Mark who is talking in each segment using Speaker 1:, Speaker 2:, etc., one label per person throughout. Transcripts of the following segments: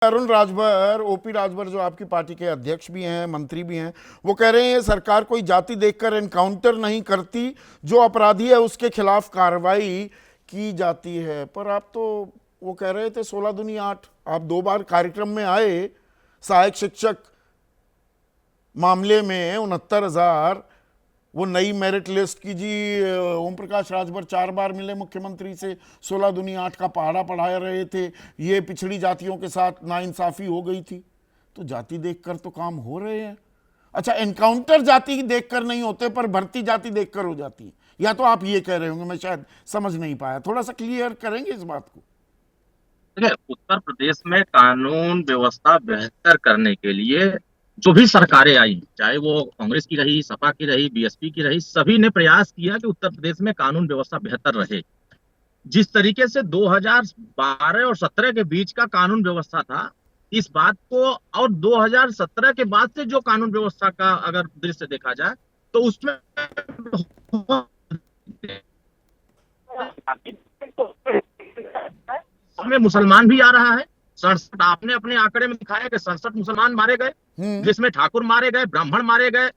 Speaker 1: Arun Rajbhar, OP Rajbhar जो आपकी party के अध्यक्ष भी हैं, मंत्री भी हैं, वो कह रहे हैं सरकार कोई जाति देखकर एनकाउंटर नहीं करती, जो अपराधी है उसके खिलाफ कार्रवाई की जाती है। पर आप तो वो कह रहे थे 16 दूनी 8, आप 2 बार कार्यक्रम में आए। सहायक शिक्षक मामले में 69,000 वो नई मेरिट लिस्ट की जी। ओम प्रकाश राजभर 4 बार मिले मुख्यमंत्री से, 16 दूनी 8 का पहाड़ा पढ़ा रहे थे। ये पिछड़ी जातियों के साथ नाइंसाफी हो गई थी। तो जाति देखकर तो काम हो रहे हैं। अच्छा, एनकाउंटर जाति देखकर नहीं होते पर भर्ती जाति देखकर हो जाती है, या तो आप ये कह रहे होंगे, मैं शायद समझ नहीं पाया। थोड़ा सा क्लियर करेंगे इस बात को?
Speaker 2: देखिए, उत्तर प्रदेश में कानून व्यवस्था बेहतर करने के लिए जो भी सरकारें आई, चाहे वो कांग्रेस की रही, सपा की रही, बीएसपी की रही, सभी ने प्रयास किया कि उत्तर प्रदेश में कानून व्यवस्था बेहतर रहे। जिस तरीके से 2012 और 17 के बीच का कानून व्यवस्था था, इस बात को, और 2017 के बाद से जो कानून व्यवस्था का अगर दृश्य देखा जाए तो उसमें में मुसलमान भी आ रहा है। 67, आपने अपने आंकड़े में दिखाया कि 67 मुसलमान मारे गए, जिसमें ठाकुर मारे गए, ब्राह्मण मारे गए,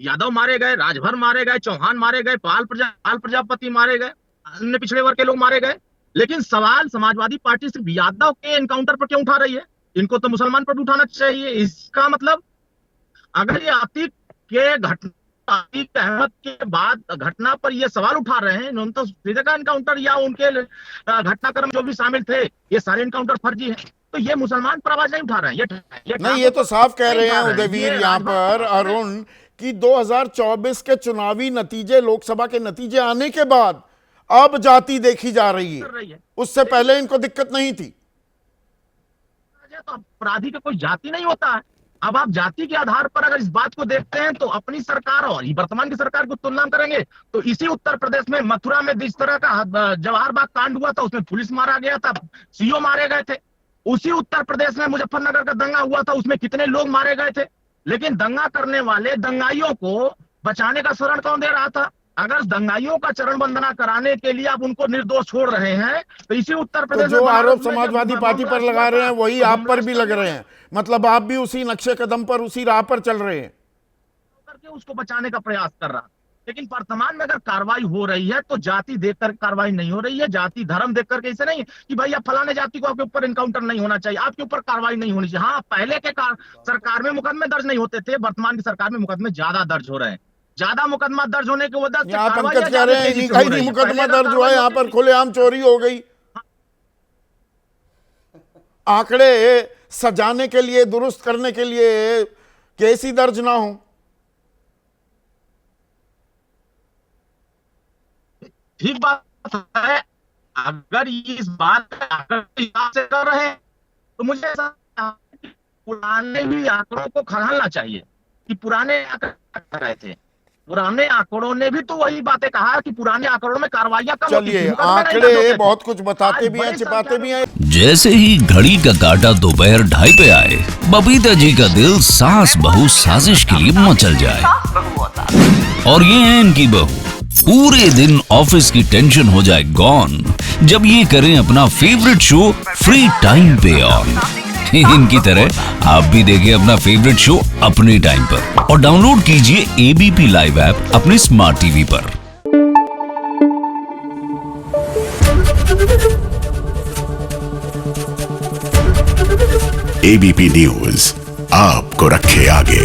Speaker 2: यादव मारे गए, राजभर मारे गए, चौहान मारे गए, पाल प्रजापति मारे गए, अन्य पिछड़े वर्ग के लोग मारे गए। लेकिन सवाल समाजवादी पार्टी सिर्फ यादव के एनकाउंटर पर क्यों उठा रही है? इनको तो मुसलमान पर भी उठाना चाहिए। इसका मतलब अगर ये आतिक अहमद के बाद घटना पर ये सवाल उठा रहे हैं, तो का एनकाउंटर या उनके घटनाक्रम जो भी शामिल थे, ये सारे एनकाउंटर फर्जी हैं। तो ये मुसलमान पर आवाज नहीं उठा रहे हैं। ये
Speaker 1: नहीं, ये तो साफ कह रहे हैं उदयवीर यहाँ पर अरुण कि 2024 के चुनावी नतीजे, लोकसभा के नतीजे आने के बाद अब जाति देखी जा रही है। उससे पहले इनको दिक्कत नहीं थी।
Speaker 2: तो अपराधी का कोई जाति नहीं होता है। अब आप जाति के आधार पर अगर इस बात को देखते हैं तो अपनी सरकार और वर्तमान की सरकार को तुलना करेंगे तो इसी उत्तर प्रदेश में मथुरा में जिस तरह का जवाहर बाग कांड हुआ था, उसमें पुलिस मारा गया था, सीओ मारे गए थे। उसी उत्तर प्रदेश में मुजफ्फरनगर का दंगा हुआ था, उसमें कितने लोग मारे गए थे। लेकिन दंगा करने वाले दंगाइयों को बचाने का शरण कौन दे रहा था? अगर दंगाइयों का चरण वंदना कराने के लिए आप उनको निर्दोष छोड़ रहे हैं तो इसी उत्तर प्रदेश
Speaker 1: जो आरोप समाजवादी पार्टी पर लगा रहे हैं वही आप पर भी लग रहे हैं। मतलब आप भी उसी नक्शे कदम पर, उसी राह पर चल रहे हैं,
Speaker 2: करके उसको बचाने का प्रयास कर रहा है। लेकिन वर्तमान में अगर कार्रवाई हो रही है तो जाति देखकर कार्रवाई नहीं हो रही है, जाति धर्म देख करके। ऐसे नहीं कि भाई आप फलाने जाति को आपके ऊपर एनकाउंटर नहीं होना चाहिए, आपके ऊपर कार्रवाई नहीं होनी चाहिए। हाँ, पहले के सरकार में मुकदमे दर्ज नहीं होते थे, वर्तमान की सरकार में मुकदमे ज्यादा दर्ज हो रहे हैं। ज्यादा मुकदमा दर्ज होने की वजह से
Speaker 1: पंकज कह रहे हैं कहीं मुकदमा दर्ज हुआ है, यहाँ पर खुलेआम चोरी हो गई। आंकड़े सजाने के लिए, दुरुस्त करने के लिए केस ही दर्ज ना हो।
Speaker 2: ठीक बात है। अगर इस बात से कर रहे हैं तो मुझे ऐसा पुराने भी आंकड़ों को खंगालना चाहिए कि पुराने आंकड़े कर रहे थे। पुराने आंकड़ों ने भी तो वही बातें कहा कि पुराने आंकड़ों में कार्रवाइयां कम होती थी।
Speaker 1: चलिए, आंकड़े बहुत कुछ बताते भी हैं, छिपाते भी हैं।
Speaker 3: जैसे ही घड़ी का काटा दोपहर 2:30 पे आए, बबीता जी का दिल सास बहू साजिश के लिए मचल जाए। और ये है इनकी बहू, पूरे दिन ऑफिस की टेंशन हो जाए गॉन जब ये करें अपना फेवरेट शो फ्री टाइम पे ऑन। इनकी तरह आप भी देखिए अपना फेवरेट शो अपने टाइम पर और डाउनलोड कीजिए एबीपी लाइव ऐप अपने स्मार्ट टीवी पर।
Speaker 4: एबीपी न्यूज आपको रखे आगे।